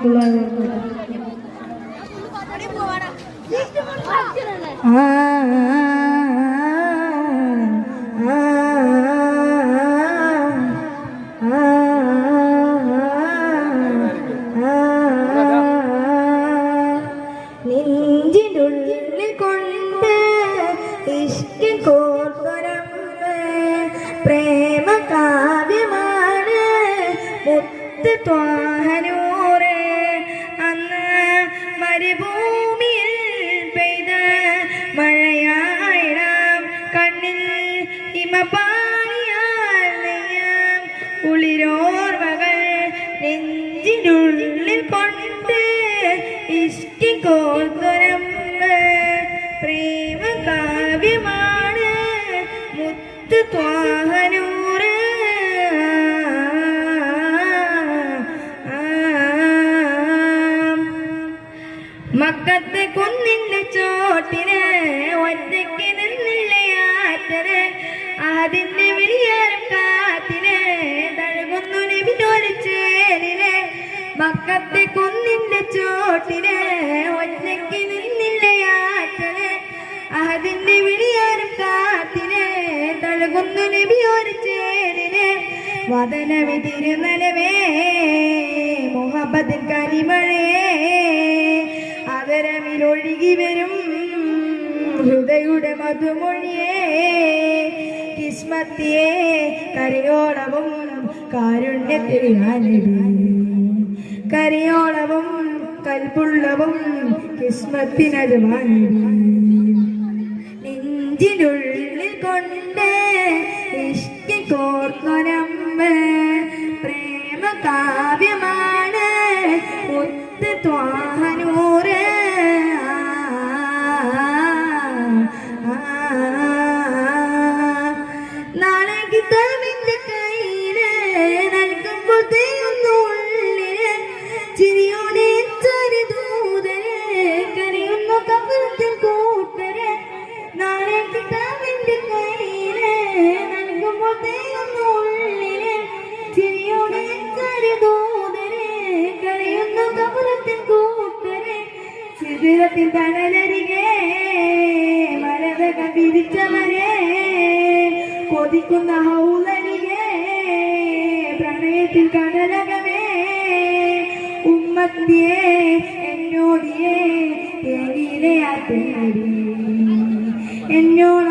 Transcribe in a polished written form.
വറഹ്മത്തുള്ളാഹി നെഞ്ചിനുള്ളിൽ കൊണ്ട് ഇഷ്കിൻ കോർത്തരമ്പ് പ്രേമ കാവ്യമാണ് മുത്ത് ത്വാഹനൂറ് അന്ന് മരുഭൂമിയിൽ പെയ്ത മഴയായിടാം കണ്ണിൽ ഹിമപാനിയാൽ നെയ്യാം കുളിരോർവകൾ നെഞ്ചിനുള്ളിൽ കൊണ്ട് ഇഷ്കിൻ കോർത്തരമ്പ് പ്രേമ കാവ്യമാണ് മുത്ത് ത്വാഹനൂറ് മക്കത്തെ കുന്നിന്റെ ചോട്ടിന് ഒറ്റയ്ക്ക് നിന്നില്ലയാറ്റന് അതിന്റെ വിളിയാരും കാറ്റിന് തഴുകുന്നു നബിയോര് ചേരിന് മക്കത്തെ കുന്നിന്റെ ചോട്ടിന് ഒറ്റയ്ക്ക് നിന്നില്ലയാറ്റന് അതിന്റെ വിളിയാരും കാറ്റിന് തഴുകുന്നു നബിയോര് ചേരിന് വദനവി തിരുനലവേ മുഹബത്തിൻ കരിമഴേ അതരമിലൊഴുകി വരും ഹൃദയുടെ മധുമൊഴിയേ കിസ്മത്തിയെ കരയോളവും കാരുണ്യത്തിൽ കരയോളവും കൽപ്പുള്ളവും കിസ്മത്തിനത് നെഞ്ചിനുള്ളിൽ കൊണ്ട് ഇഷ്ടി കോർക്കൊരമ്പ് പ്രേമ കാവ്യമാണ് മുത്ത് ത്വാഹനൂറ് നാളെ കിതാബിന്റെ കയ്യില് നൽകുമ്പോൾ തെയ്യുന്നുള്ളില് ചിരിയോടെ ചരിദൂതര് കരയുന്നു കബറത്തിൽ കൂട്ടര് നാളെ കിതാബിന്റെ കയ്യില് നൽകുമ്പോൾ തെയ്യുന്നുള്ളില് ചിരിയോടെ ചരിദൂതര് കരയുന്നു കബറത്തിൽ കൂട്ടര് സിദ്റത്തിൽ തണലരികെ മരതക പിരിച്ചവരെ കൊതിക്കുന്ന ഹൗലരികെ പ്രണയത്തിൽ കടലകമേ ഉമ്മത്തിയെ എന്നോടിയേ തേനിയിലെ ആ തേടി എന്നോട്